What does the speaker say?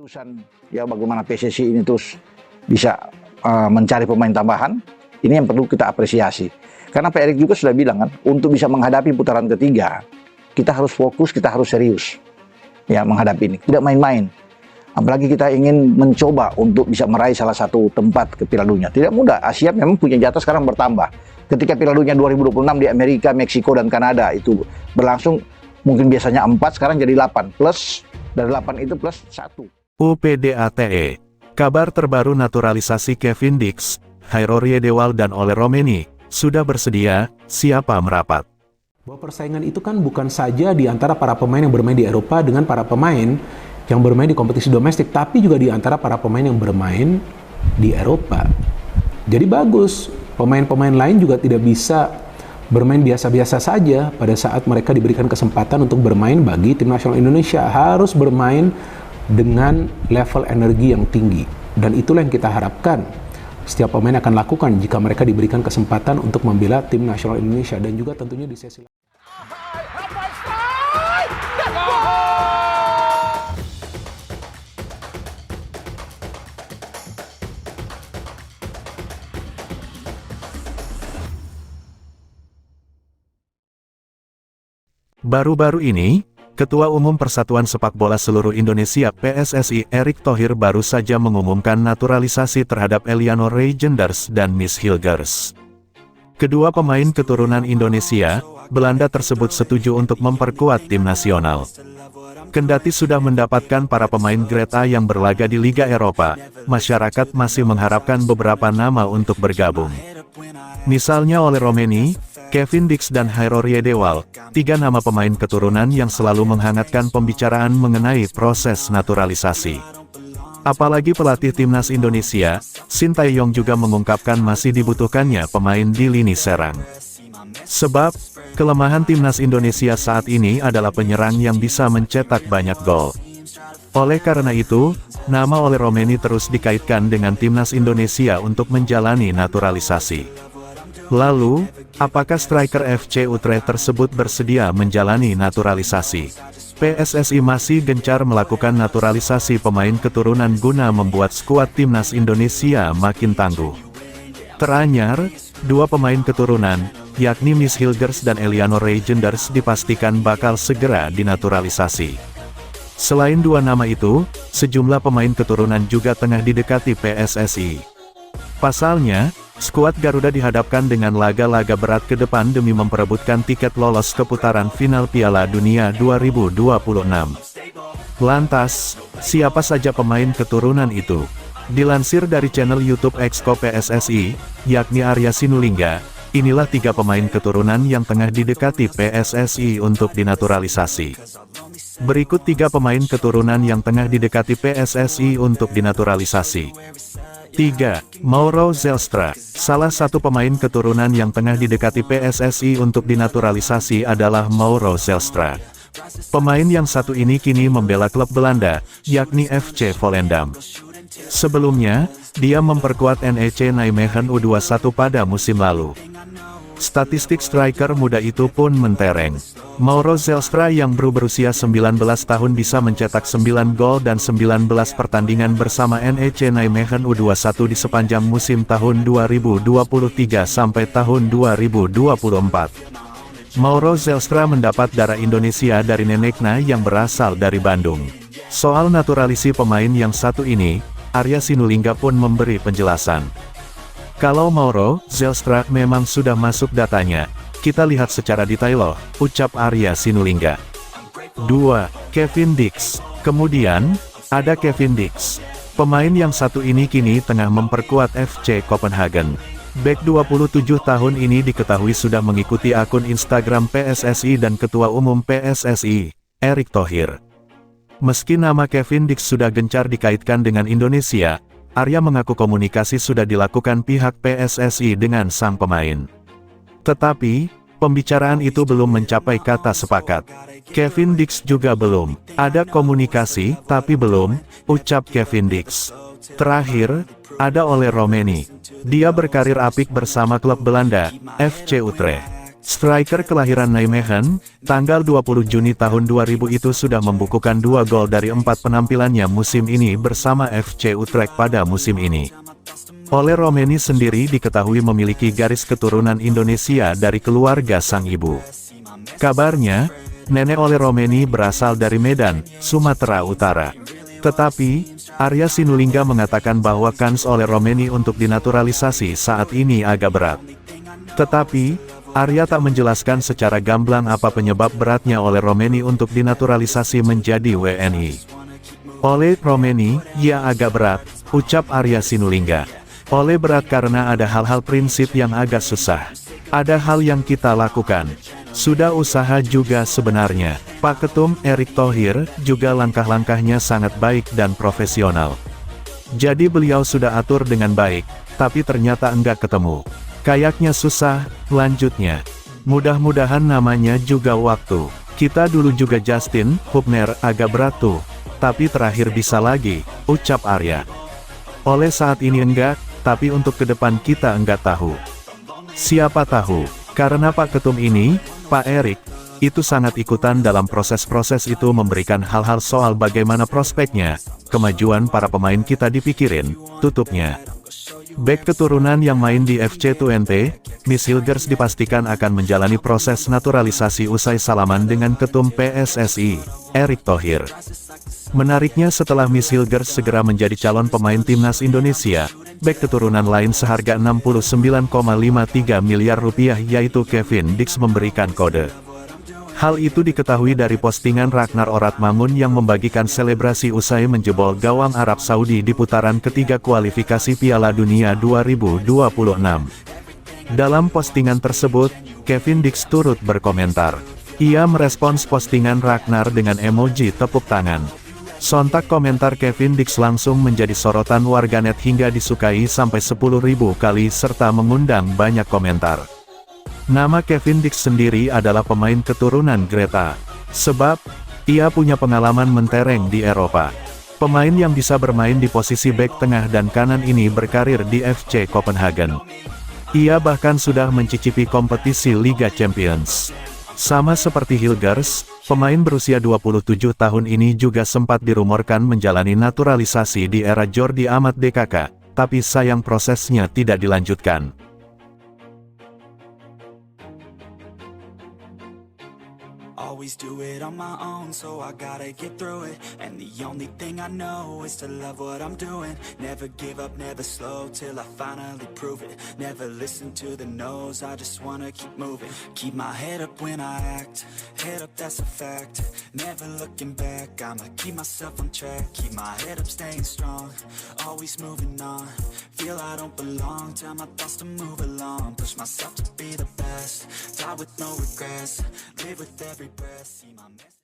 Seriusan ya bagaimana PSSI ini terus bisa mencari pemain tambahan, ini yang perlu kita apresiasi. Karena Pak Erik juga sudah bilang kan, untuk bisa menghadapi putaran ketiga, kita harus fokus, kita harus serius ya menghadapi ini, tidak main-main. Apalagi kita ingin mencoba untuk bisa meraih salah satu tempat ke Piala Dunia. Tidak mudah, Asia memang punya jatah sekarang bertambah. Ketika Piala Dunia 2026 di Amerika, Meksiko, dan Kanada itu berlangsung, mungkin biasanya 4, sekarang jadi 8. Plus, dari 8 itu plus 1. UPDATE. Kabar terbaru naturalisasi Kevin Dix, Hairorye Dewal dan Ole Romeni, sudah bersedia, siapa merapat. Bahwa persaingan itu kan bukan saja di antara para pemain yang bermain di Eropa dengan para pemain yang bermain di kompetisi domestik, tapi juga di antara para pemain yang bermain di Eropa. Jadi bagus, pemain-pemain lain juga tidak bisa bermain biasa-biasa saja pada saat mereka diberikan kesempatan untuk bermain bagi tim nasional Indonesia. Harus bermain dengan level energi yang tinggi. Dan itulah yang kita harapkan setiap pemain akan lakukan jika mereka diberikan kesempatan untuk membela tim nasional Indonesia. Dan juga tentunya di sesi Baru-baru ini, Ketua Umum Persatuan Sepak Bola Seluruh Indonesia PSSI Erick Thohir baru saja mengumumkan naturalisasi terhadap Eliano Reijenders dan Miss Hilgers. Kedua pemain keturunan Indonesia, Belanda tersebut setuju untuk memperkuat tim nasional. Kendati sudah mendapatkan para pemain grade A yang berlaga di Liga Eropa, masyarakat masih mengharapkan beberapa nama untuk bergabung. Misalnya Ole Romeni, Kevin Dix dan Hairorye Dewal, 3 nama pemain keturunan yang selalu menghangatkan pembicaraan mengenai proses naturalisasi. Apalagi pelatih timnas Indonesia, Sintayong juga mengungkapkan masih dibutuhkannya pemain di lini serang. Sebab, kelemahan timnas Indonesia saat ini adalah penyerang yang bisa mencetak banyak gol. Oleh karena itu, nama Ole Romeni terus dikaitkan dengan timnas Indonesia untuk menjalani naturalisasi. Lalu, apakah striker FC Utrecht tersebut bersedia menjalani naturalisasi? PSSI masih gencar melakukan naturalisasi pemain keturunan guna membuat skuad timnas Indonesia makin tangguh. Teranyar, 2 pemain keturunan, yakni Miss Hilgers dan Eliano Reijenders dipastikan bakal segera dinaturalisasi. Selain 2 nama itu, sejumlah pemain keturunan juga tengah didekati PSSI. Pasalnya, skuad Garuda dihadapkan dengan laga-laga berat ke depan demi memperebutkan tiket lolos ke putaran final Piala Dunia 2026. Lantas, siapa saja pemain keturunan itu? Dilansir dari channel YouTube Exco PSSI, yakni Arya Sinulinga, inilah 3 pemain keturunan yang tengah didekati PSSI untuk dinaturalisasi. Berikut 3 pemain keturunan yang tengah didekati PSSI untuk dinaturalisasi. 3. Mauro Zelstra. Salah satu pemain keturunan yang tengah didekati PSSI untuk dinaturalisasi adalah Mauro Zelstra. Pemain yang satu ini kini membela klub Belanda, yakni FC Volendam. Sebelumnya, dia memperkuat NEC Nijmegen U21 pada musim lalu. Statistik striker muda itu pun mentereng. Mauro Zelstra yang baru berusia 19 tahun bisa mencetak 9 gol dan 19 pertandingan bersama NEC Nijmegen U21 di sepanjang musim tahun 2023 sampai tahun 2024. Mauro Zelstra mendapat darah Indonesia dari neneknya yang berasal dari Bandung. Soal naturalisasi pemain yang satu ini, Arya Sinulinga pun memberi penjelasan. Kalau Mauro Zelstra memang sudah masuk datanya, kita lihat secara detail loh, ucap Arya Sinulinga. 2. Kevin Dix. Kemudian, ada Kevin Dix. Pemain yang satu ini kini tengah memperkuat FC Copenhagen. Bek 27 tahun ini diketahui sudah mengikuti akun Instagram PSSI dan Ketua Umum PSSI, Erick Thohir. Meski nama Kevin Dix sudah gencar dikaitkan dengan Indonesia, Arya mengaku komunikasi sudah dilakukan pihak PSSI dengan sang pemain. Tetapi, pembicaraan itu belum mencapai kata sepakat. Kevin Dix juga belum. Ada komunikasi, tapi belum, ucap Kevin Dix. Terakhir, ada Ole Romeni. Dia berkarir apik bersama klub Belanda, FC Utrecht. Striker kelahiran Nijmegen, tanggal 20 Juni tahun 2000 itu sudah membukukan 2 gol dari 4 penampilannya musim ini bersama FC Utrecht pada musim ini. Ole Romeni sendiri diketahui memiliki garis keturunan Indonesia dari keluarga sang ibu. Kabarnya, nenek Ole Romeni berasal dari Medan, Sumatera Utara. Tetapi, Arya Sinulinga mengatakan bahwa kans Ole Romeni untuk dinaturalisasi saat ini agak berat. Tetapi, Arya tak menjelaskan secara gamblang apa penyebab beratnya Ole Romeni untuk dinaturalisasi menjadi WNI. Ole Romeni, ya agak berat, ucap Arya Sinulinga. Ole berat karena ada hal-hal prinsip yang agak susah. Ada hal yang kita lakukan. Sudah usaha juga sebenarnya. Pak Ketum Erick Thohir juga langkah-langkahnya sangat baik dan profesional. Jadi beliau sudah atur dengan baik, tapi ternyata enggak ketemu. Kayaknya susah, lanjutnya. Mudah-mudahan namanya juga waktu. Kita dulu juga Justin, Hubner agak berat tuh. Tapi terakhir bisa lagi, ucap Arya. Oleh saat ini enggak, tapi untuk ke depan kita enggak tahu. Siapa tahu, karena Pak Ketum ini, Pak Erick, itu sangat ikutan dalam proses-proses itu memberikan hal-hal soal bagaimana prospeknya, kemajuan para pemain kita dipikirin, tutupnya. Bek keturunan yang main di FC Twente, Miss Hilgers dipastikan akan menjalani proses naturalisasi usai salaman dengan Ketum PSSI, Erick Thohir. Menariknya setelah Miss Hilgers segera menjadi calon pemain timnas Indonesia, bek keturunan lain seharga 69,53 miliar rupiah yaitu Kevin Dix memberikan kode. Hal itu diketahui dari postingan Ragnar Oratmangun yang membagikan selebrasi usai menjebol gawang Arab Saudi di putaran ketiga kualifikasi Piala Dunia 2026. Dalam postingan tersebut, Kevin Dix turut berkomentar. Ia merespons postingan Ragnar dengan emoji tepuk tangan. Sontak komentar Kevin Dix langsung menjadi sorotan warganet hingga disukai sampai 10.000 kali serta mengundang banyak komentar. Nama Kevin Dix sendiri adalah pemain keturunan Greta. Sebab, ia punya pengalaman mentereng di Eropa. Pemain yang bisa bermain di posisi bek tengah dan kanan ini berkarir di FC Copenhagen. Ia bahkan sudah mencicipi kompetisi Liga Champions. Sama seperti Hilgers, pemain berusia 27 tahun ini juga sempat dirumorkan menjalani naturalisasi di era Jordi Amat DKK, tapi sayang prosesnya tidak dilanjutkan. Always do it on my own, so I gotta get through it. And the only thing I know is to love what I'm doing. Never give up, never slow, till I finally prove it. Never listen to the no's, I just wanna keep moving. Keep my head up when I act, head up that's a fact. Never looking back, I'ma keep myself on track. Keep my head up staying strong, always moving on. Feel I don't belong, tell my thoughts to move along. Push myself to be the best, die with no regrets. Live with every breath, see my message.